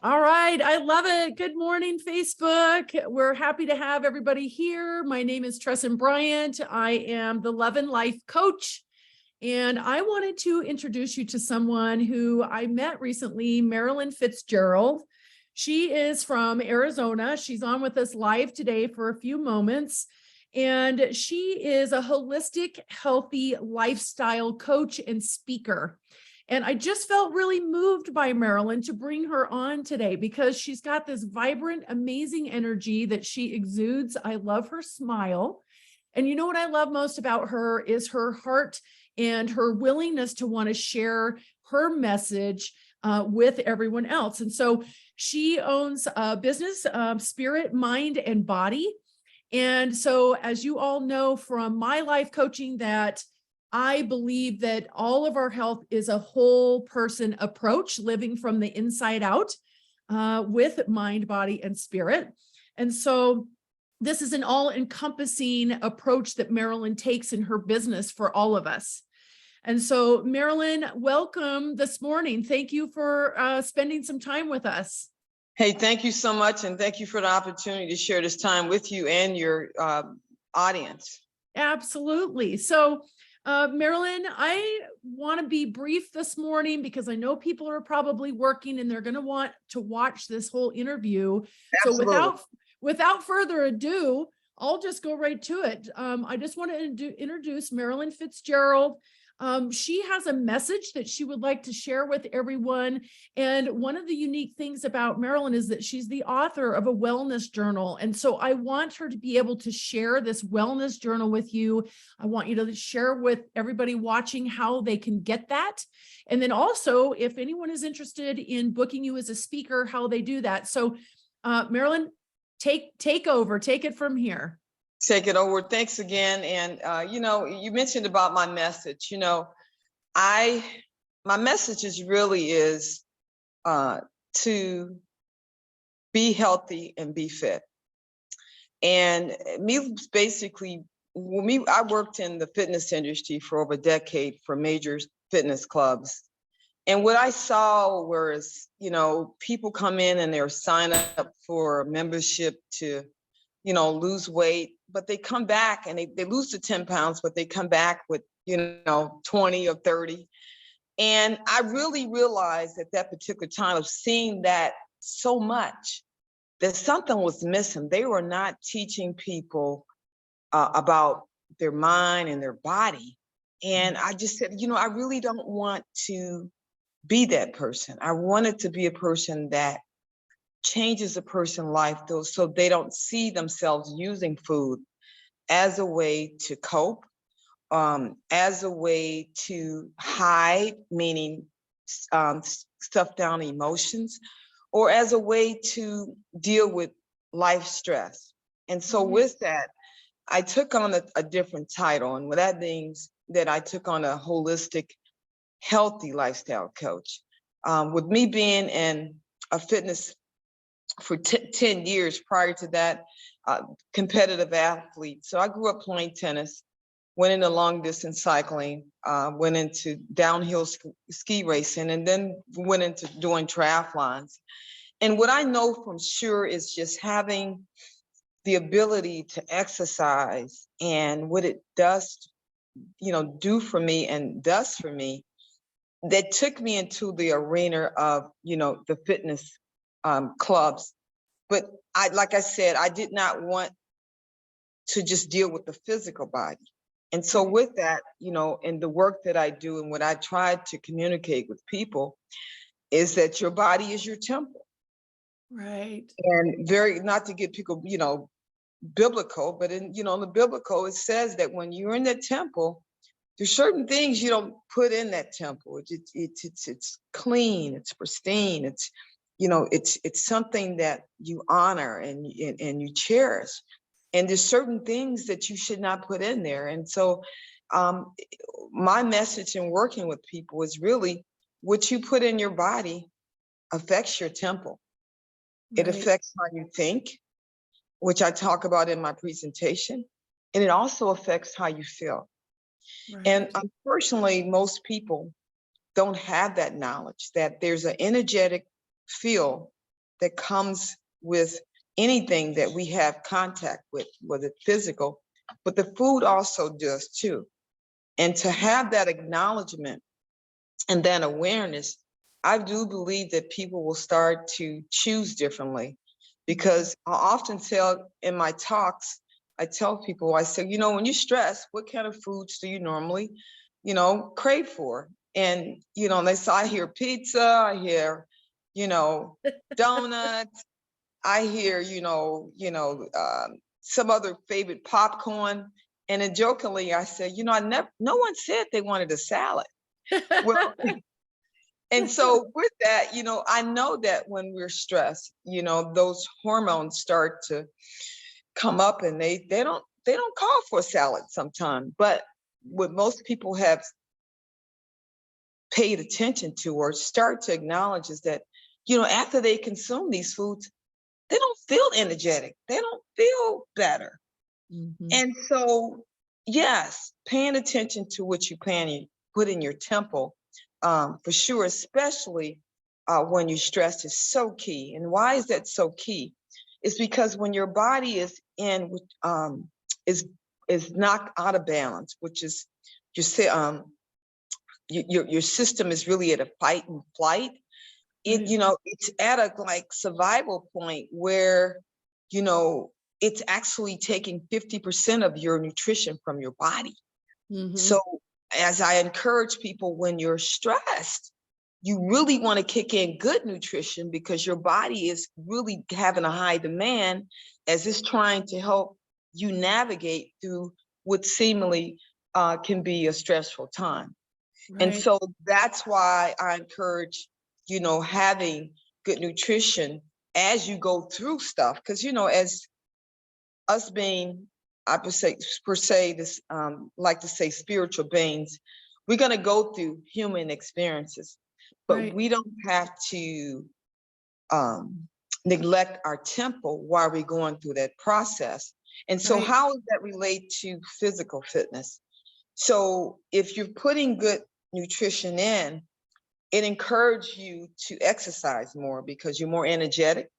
All right. I love it. Good morning, Facebook. We're happy to have everybody here. My name is Tresson Bryant. I am the Love and Life Coach. And I wanted to introduce you to someone who I met recently, Marilyn Fitzgerald. She is from Arizona. She's on with us live today for a few moments. And she is a holistic, healthy lifestyle coach and speaker. And I just felt really moved by Marilyn to bring her on today because she's got this vibrant, amazing energy that she exudes. I love her smile. And you know what I love most about her is her heart and her willingness to want to share her message with everyone else. And so she owns a business, Spirit, Mind, and Body. And so, as you all know from my life coaching, that I believe that all of our health is a whole person approach, living from the inside out with mind, body, and spirit. And so this is an all-encompassing approach that Marilyn takes in her business for all of us. And so, Marilyn, welcome this morning. Thank you for spending some time with us. Hey, thank you so much. And thank you for the opportunity to share this time with you and your audience. Absolutely. So, Marilyn, I want to be brief this morning because I know people are probably working and they're going to want to watch this whole interview. Absolutely. So without further ado, I'll just go right to it. I just want to introduce Marilyn Fitzgerald. She has a message that she would like to share with everyone. And one of the unique things about Marilyn is that she's the author of a wellness journal. And so I want her to be able to share this wellness journal with you. I want you to share with everybody watching how they can get that. And then also, if anyone is interested in booking you as a speaker, how they do that. So Marilyn, take over, take it from here. Take it over. Thanks again. And, you mentioned about my message, my message is to be healthy and be fit. And I worked in the fitness industry for over a decade for major fitness clubs. And what I saw was, people come in and they're signed up for a membership to lose weight, but they come back and they lose the 10 pounds, but they come back with, 20 or 30. And I really realized at that particular time of seeing that so much, that something was missing. They were not teaching people about their mind and their body. And I just said, I really don't want to be that person. I wanted to be a person that changes a person's life so they don't see themselves using food as a way to cope, as a way to hide, meaning stuff down emotions, or as a way to deal with life stress. And so with that, I took on a different title. And what that means that I took on a holistic, healthy lifestyle coach. With me being in a fitness for 10 years prior to that, competitive athlete. So I grew up playing tennis, went into long distance cycling, went into downhill ski racing, and then went into doing triathlons. And what I know from sure is just having the ability to exercise and what it does, do for me and does for me, that took me into the arena of, the fitness clubs. But like I said, I did not want to just deal with the physical body. And so with that, in the work that I do and what I try to communicate with people is that your body is your temple. Right. And not to get people, biblical, but in the biblical, it says that when you're in the temple, there's certain things you don't put in that temple. It's clean, it's pristine, it's something that you honor and you cherish. And there's certain things that you should not put in there. And so my message in working with people is really what you put in your body affects your temple. Right. It affects how you think, which I talk about in my presentation, and it also affects how you feel. Right. And unfortunately, most people don't have that knowledge that there's an energetic field that comes with anything that we have contact with, whether it's physical, but the food also does too. And to have that acknowledgement and that awareness, I do believe that people will start to choose differently. Because I often tell in my talks, I tell people, I say, when you stress, what kind of foods do you normally, crave for? And, they say, I hear pizza, I hear, donuts, I hear, some other favorite popcorn. And then jokingly, I said, no one said they wanted a salad. Well, and so with that, I know that when we're stressed, those hormones start to come up, and they don't call for a salad sometimes. But what most people have paid attention to or start to acknowledge is that, after they consume these foods, they don't feel energetic. They don't feel better. Mhm. And so, yes, paying attention to what you put in your temple, for sure, especially when you're stressed, is so key. And why is that so key? It's because when your body is is knocked out of balance, which is your system is really at a fight and flight. It's at a like survival point where it's actually taking 50% of your nutrition from your body. Mhm. So as I encourage people, when you're stressed, you really want to kick in good nutrition, because your body is really having a high demand as it's trying to help you navigate through what seemingly can be a stressful time. And Right. so that's why I encourage, having good nutrition as you go through stuff. Because, as us being, I per se, this like to say spiritual beings, we're going to go through human experiences, but Right. we don't have to neglect our temple while we're going through that process. And so Right. how does that relate to physical fitness? So if you're putting good nutrition in, it encourages you to exercise more because you're more energetic,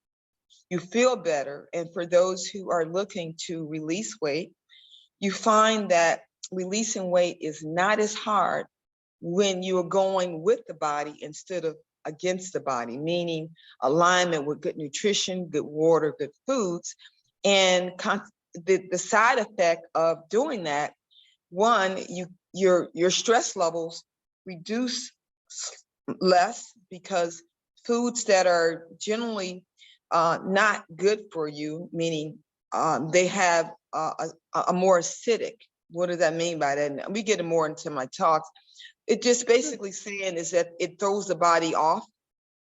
you feel better. And for those who are looking to release weight, you find that releasing weight is not as hard when you're going with the body instead of against the body, meaning alignment with good nutrition, good water, good foods. And the side effect of doing that, one, your stress levels reduce less, because foods that are generally not good for you, meaning they have a more acidic. What does that mean by that? And we get more into my talks. It just basically saying is that it throws the body off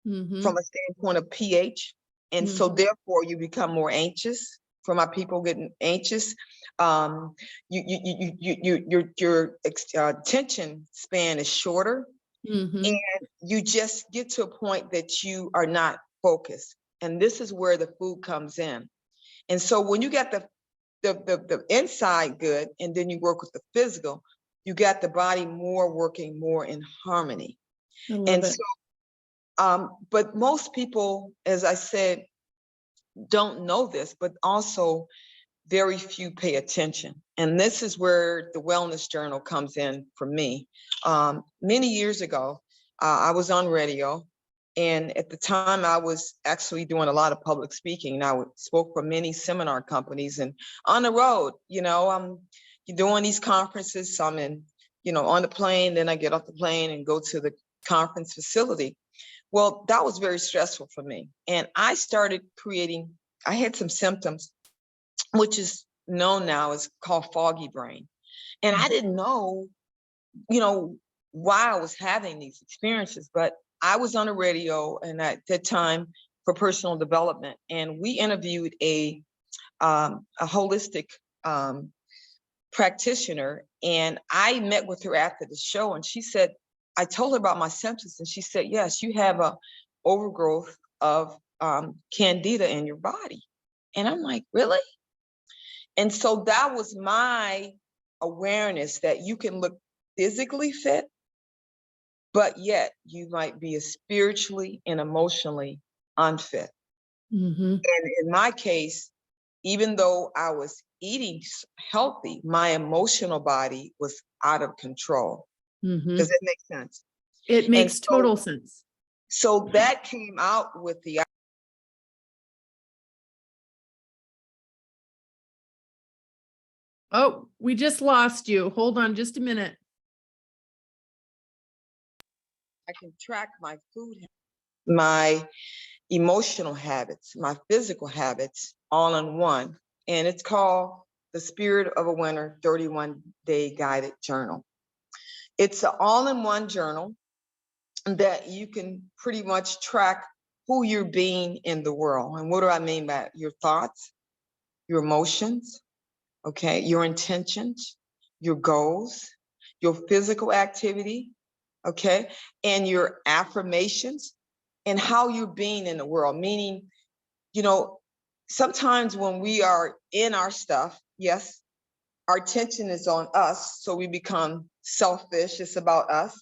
from Mhm. a standpoint of pH. And so Mhm. therefore you become more anxious. For my people getting anxious, your attention span is shorter, Mhm. and you just get to a point that you are not focused. And this is where the food comes in. And so when you got the inside good, and then you work with the physical, you got the body working more in harmony. I love And it. so, but most people, as I said, don't know this, but also very few pay attention. And this is where the Wellness Journal comes in for me. Many years ago, I was on radio. And at the time, I was actually doing a lot of public speaking. And spoke for many seminar companies and on the road. I'm doing these conferences. I'm on the plane. Then I get off the plane and go to the conference facility. Well, that was very stressful for me. And I started I had some symptoms, which is known now as called foggy brain. And I didn't know, you know, why I was having these experiences, but I was on the radio and at that time for personal development, and we interviewed a holistic practitioner, and I met with her after the show, and she said, I told her about my symptoms, and she said, yes, you have a overgrowth of candida in your body. And I'm like, really? And so that was my awareness that you can look physically fit, but yet you might be spiritually and emotionally unfit. Mm-hmm. And in my case, even though I was eating healthy, my emotional body was out of control. Mm-hmm. Does that make sense? It And makes total sense. so that came out with the, Oh, we just lost you. Hold on just a minute. I can track my food, my emotional habits, my physical habits all in one. And it's called the Spirit of a Winner 31-Day Guided Journal. It's an all-in-one journal that you can pretty much track who you're being in the world. And what do I mean by your thoughts, your emotions, okay, your intentions, your goals, your physical activity, okay, and your affirmations and how you're being in the world. Meaning, you know, sometimes when we are in our stuff, yes, our attention is on us, so we become selfish. It's about us.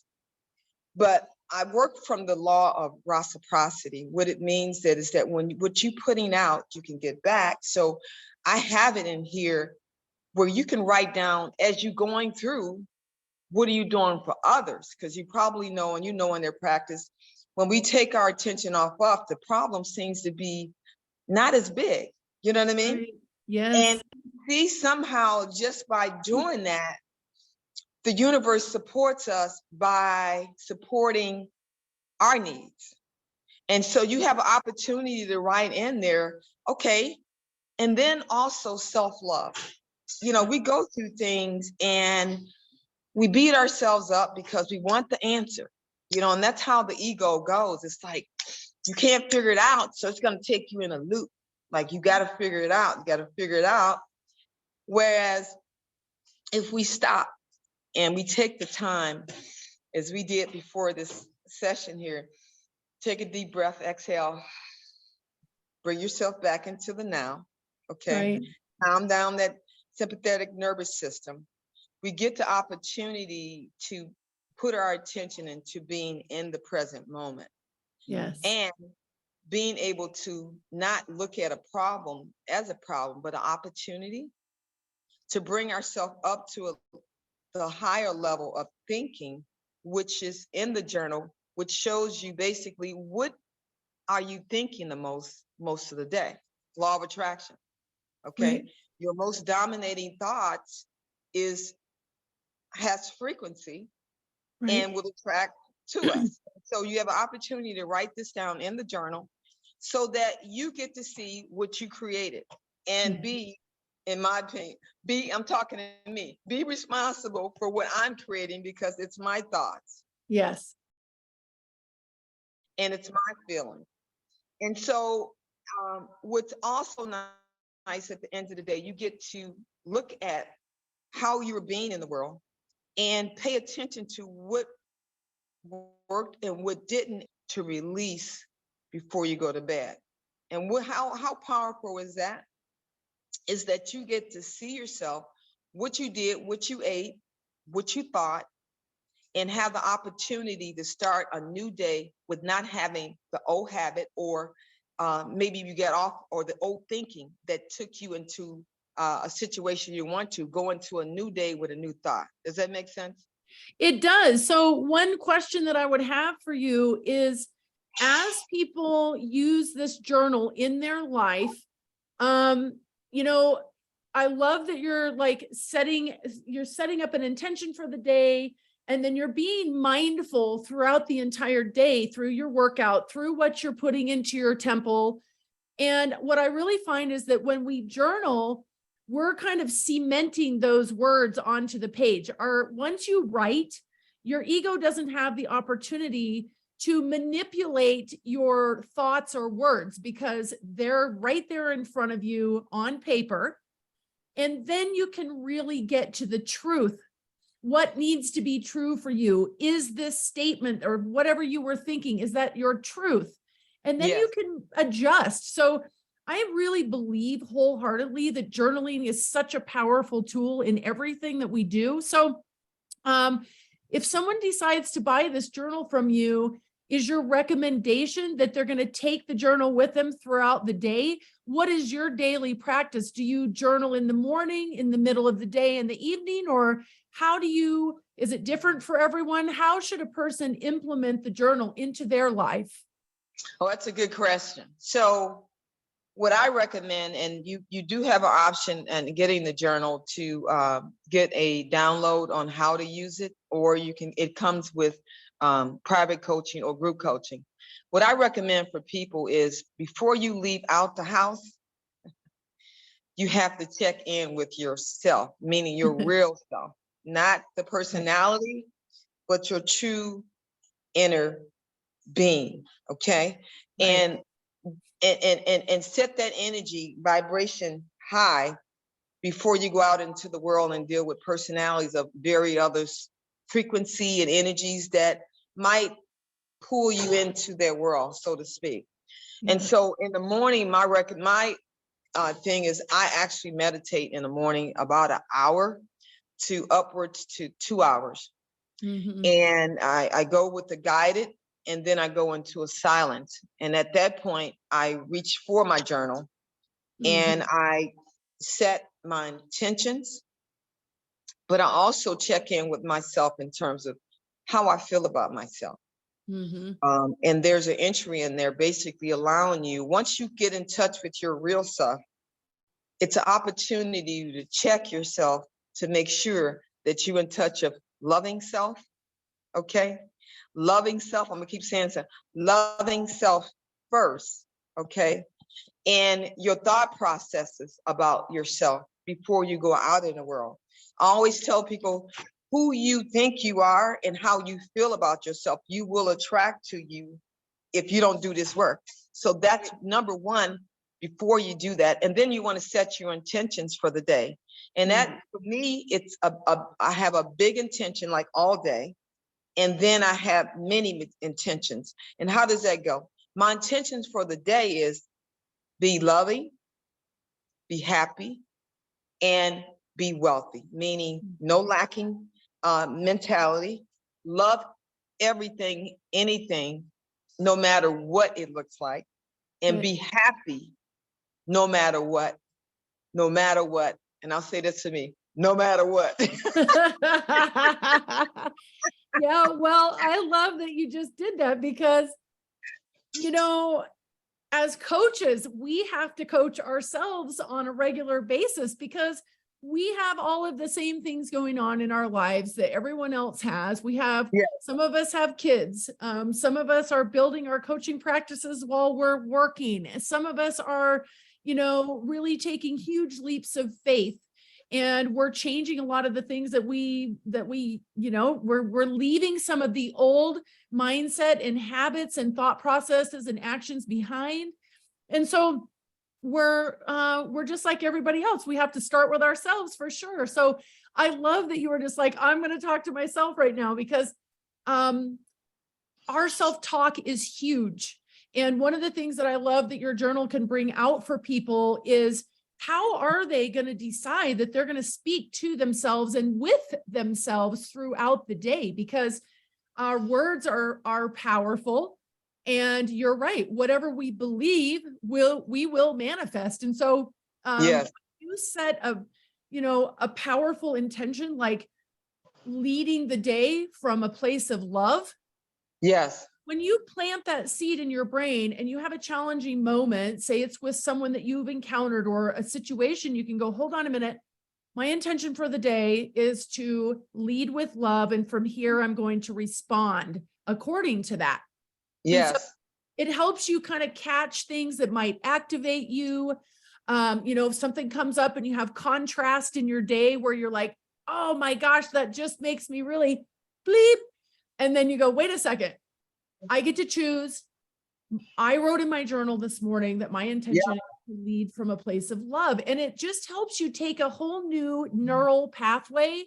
But I work from the law of reciprocity. What it means that is that when what you're putting out, you can get back. So I have it in here where you can write down as you're going through, what are you doing for others? Because you probably know, and you know in their practice, when we take our attention off of, the problem seems to be not as big. You know what I mean? Right. Yes. And see, somehow just by doing that, the universe supports us by supporting our needs. And so you have an opportunity to write in there, okay, and then also self-love. You know, we go through things and we beat ourselves up because we want the answer, you know, and that's how the ego goes. It's like, you can't figure it out, so it's going to take you in a loop. Like, you got to figure it out. You got to figure it out. Whereas if we stop and we take the time, as we did before this session here, take a deep breath, exhale, bring yourself back into the now, okay? Right. Calm down that sympathetic nervous system. We get the opportunity to put our attention into being in the present moment. Yes. And being able to not look at a problem as a problem, but an opportunity to bring ourselves up to the higher level of thinking, which is in the journal, which shows you basically what are you thinking the most of the day. Law of attraction. Okay. Right. Your most dominating thoughts has frequency Right. and will attract to us. So you have an opportunity to write this down in the journal so that you get to see what you created and be, in my opinion, I'm talking to me, be responsible for what I'm creating because it's my thoughts. Yes. And it's my feeling. And so what's also nice at the end of the day, you get to look at how you're being in the world and pay attention to what worked and what didn't to release before you go to bed. And how powerful is that? Is that you get to see yourself, what you did, what you ate, what you thought, and have the opportunity to start a new day with not having the old habit or maybe you get off or the old thinking that took you into a situation you want to go into a new day with a new thought. Does that make sense? It does. So one question that I would have for you is, as people use this journal in their life, you know, I love that you're setting up an intention for the day, and then you're being mindful throughout the entire day, through your workout, through what you're putting into your temple. And what I really find is that when we journal, we're kind of cementing those words onto the page. Or once you write, your ego doesn't have the opportunity to manipulate your thoughts or words because they're right there in front of you on paper. And then you can really get to the truth. What needs to be true for you? Is this statement or whatever you were thinking, is that your truth? And then you can adjust. So I really believe wholeheartedly that journaling is such a powerful tool in everything that we do. So if someone decides to buy this journal from you, is your recommendation that they're going to take the journal with them throughout the day? What is your daily practice? Do you journal in the morning, in the middle of the day, in the evening, or is it different for everyone? How should a person implement the journal into their life? Oh, that's a good question. So what I recommend, and you do have an option in getting the journal to get a download on how to use it, or it comes with private coaching or group coaching. What I recommend for people is before you leave out the house, you have to check in with yourself, meaning your real self, not the personality, but your true inner being. Okay. Right. And set that energy vibration high before you go out into the world and deal with personalities of very others frequency and energies that might pull you into their world, so to speak. And so in the morning, my thing is I actually meditate in the morning about an hour to upwards to 2 hours. And I go with the guided, and then I go into a silence. And at that point, I reach for my journal and I set my intentions, but I also check in with myself in terms of how I feel about myself. And there's an entry in there basically allowing you, once you get in touch with your real self, it's an opportunity to check yourself to make sure that you're in touch of loving self. Okay. Loving self. I'm gonna keep saying so. Loving self first. Okay. And your thought processes about yourself before you go out in the world. I always tell people who you think you are and how you feel about yourself, you will attract to you if you don't do this work. So that's number one before you do that. And then you want to set your intentions for the day. And that for me, it's I have a big intention like all day. And then I have many intentions. And how does that go? My intentions for the day is be loving, be happy, and be wealthy, meaning no lacking mentality, love everything, anything, no matter what it looks like, and be happy no matter what, no matter what. And I'll say this to me, no matter what. Yeah, well, I love that you just did that because, as coaches, we have to coach ourselves on a regular basis because we have all of the same things going on in our lives that everyone else has. Some of us have kids. Some of us are building our coaching practices while we're working. Some of us are, really taking huge leaps of faith. And we're changing a lot of the things that we're leaving some of the old mindset and habits and thought processes and actions behind. And so we're just like everybody else. We have to start with ourselves for sure. So I love that you were just like, I'm going to talk to myself right now because our self-talk is huge. And one of the things that I love that your journal can bring out for people is how are they going to decide that they're going to speak to themselves and with themselves throughout the day? Because our words are powerful. And you're right. Whatever we believe we will manifest. And so you set a powerful intention, like leading the day from a place of love. Yes. When you plant that seed in your brain and you have a challenging moment, say it's with someone that you've encountered or a situation, you can go, hold on a minute. My intention for the day is to lead with love. And from here, I'm going to respond according to that. Yes. So it helps you kind of catch things that might activate you. If something comes up and you have contrast in your day where you're like, oh my gosh, that just makes me really bleep. And then you go, wait a second. I get to choose. I wrote in my journal this morning that my intention is to lead from a place of love. And it just helps you take a whole new neural pathway.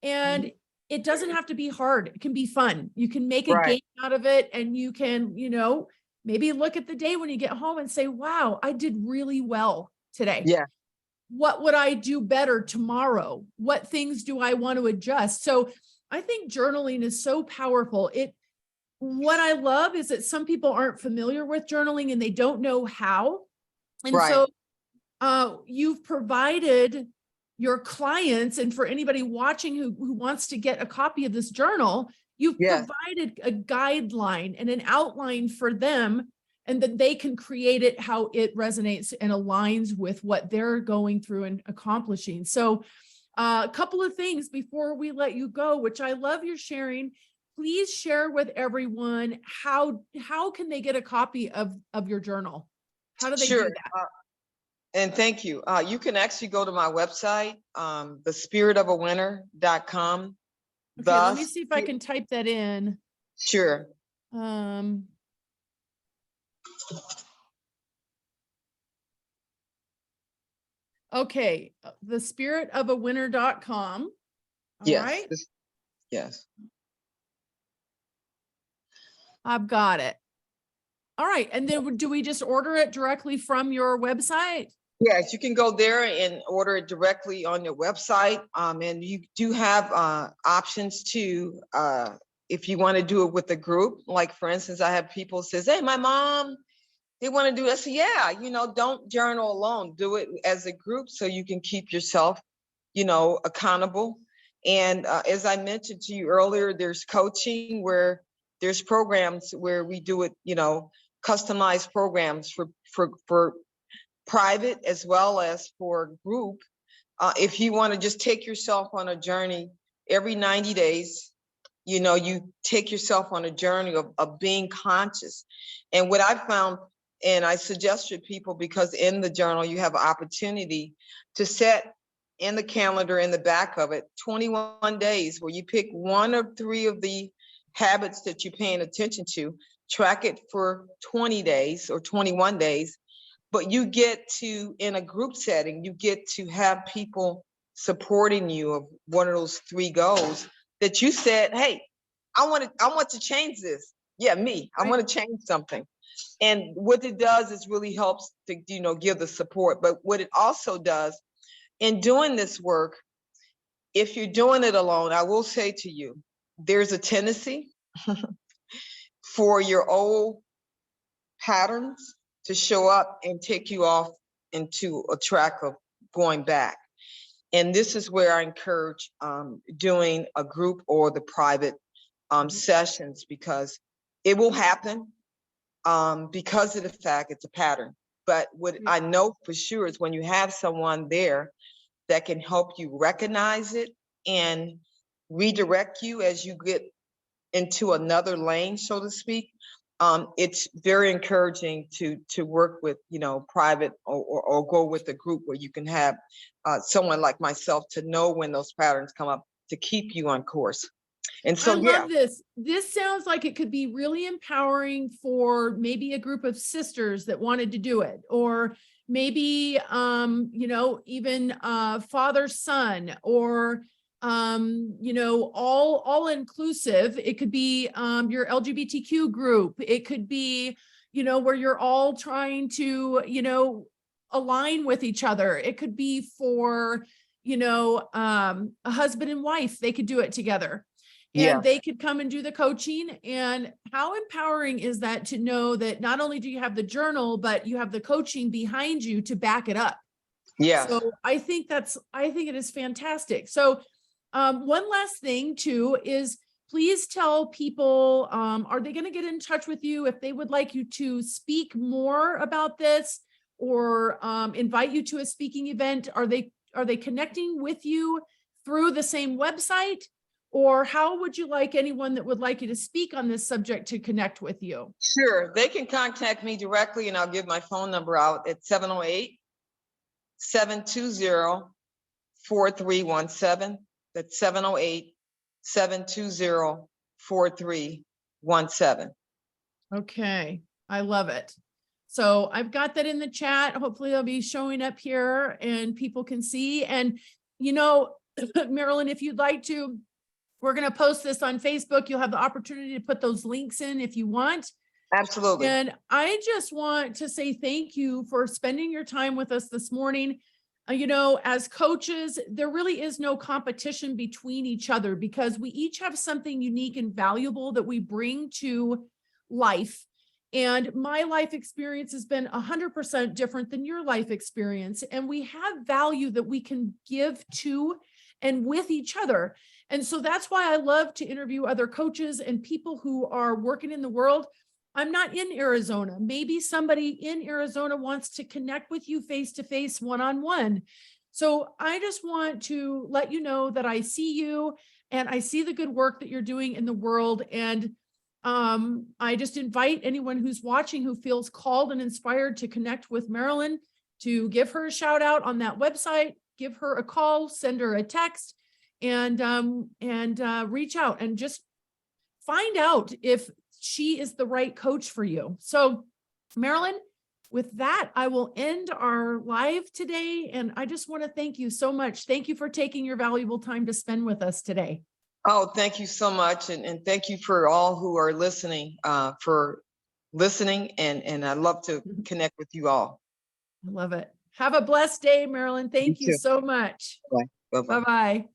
And it doesn't have to be hard. It can be fun. You can make a game out of it. And you can, maybe look at the day when you get home and say, wow, I did really well today. Yeah. What would I do better tomorrow? What things do I want to adjust? So I think journaling is so powerful. what I love is that some people aren't familiar with journaling and they don't know how. And Right. so you've provided your clients, and for anybody watching who wants to get a copy of this journal, you've Yes. provided a guideline and an outline for them, and that they can create it how it resonates and aligns with what they're going through and accomplishing. So a couple of things before we let you go, which I love your sharing. Please share with everyone how can they get a copy of your journal? How do they Sure. do that? And thank you. You can actually go to my website, thespiritofawinner.com. Okay, let me see if I can type that in. Sure. Okay, thespiritofawinner.com. All Yes. right. Yes. I've got it. All right. And then do we just order it directly from your website? Yes, you can go there and order it directly on your website. And you do have options too, if you want to do it with a group. Like for instance, I have people says, hey, my mom, they want to do it. I say, yeah, don't journal alone. Do it as a group so you can keep yourself, accountable. And as I mentioned to you earlier, there's coaching where there's programs where we do it, customized programs for private as well as for group. If you want to just take yourself on a journey every 90 days, you take yourself on a journey of being conscious. And what I found, and I suggest to people, because in the journal, you have an opportunity to set in the calendar in the back of it, 21 days where you pick one or three of the habits that you're paying attention to, track it for 20 days or 21 days. But you get to, in a group setting, you get to have people supporting you of one of those three goals that you said, hey, I want to change this. Yeah, me, I want to change something. And what it does is really helps to, give the support. But what it also does in doing this work, if you're doing it alone, I will say to you, there's a tendency for your old patterns to show up and take you off into a track of going back. And this is where I encourage doing a group or the private sessions, because it will happen because of the fact it's a pattern. But what I know for sure is when you have someone there that can help you recognize it and redirect you as you get into another lane, so to speak, it's very encouraging to work with, private or go with a group where you can have someone like myself to know when those patterns come up to keep you on course. And so, I love this. This sounds like it could be really empowering for maybe a group of sisters that wanted to do it, or maybe, even father, son, or, all inclusive. It could be your LGBTQ group. It could be, where you're all trying to, align with each other. It could be for, a husband and wife. They could do it together. And they could come and do the coaching. And how empowering is that to know that not only do you have the journal, but you have the coaching behind you to back it up. yeah. So I think it is fantastic. So one last thing too is, please tell people, are they going to get in touch with you if they would like you to speak more about this, or invite you to a speaking event? Are they connecting with you through the same website? Or how would you like anyone that would like you to speak on this subject to connect with you? Sure. They can contact me directly, and I'll give my phone number out at 708-720-4317. That's 708-720-4317. Okay. I love it. So I've got that in the chat. Hopefully they'll be showing up here and people can see. And, Marilyn, if you'd like to, we're going to post this on Facebook. You'll have the opportunity to put those links in if you want. Absolutely. And I just want to say thank you for spending your time with us this morning. You know, as coaches, there really is no competition between each other because we each have something unique and valuable that we bring to life. And my life experience has been 100% different than your life experience. And we have value that we can give to and with each other. And so that's why I love to interview other coaches and people who are working in the world. I'm not in Arizona. Maybe somebody in Arizona wants to connect with you face to face, one-on-one. So I just want to let you know that I see you and I see the good work that you're doing in the world. And I just invite anyone who's watching who feels called and inspired to connect with Marilyn to give her a shout out on that website, give her a call, send her a text, and reach out and just find out if she is the right coach for you. So Marilyn, with that, I will end our live today. And I just want to thank you so much. Thank you for taking your valuable time to spend with us today. Oh, thank you so much. And thank you for all who are listening, for listening. And I'd love to connect with you all. I love it. Have a blessed day, Marilyn. Thank you so much. Bye. Bye-bye. Bye-bye.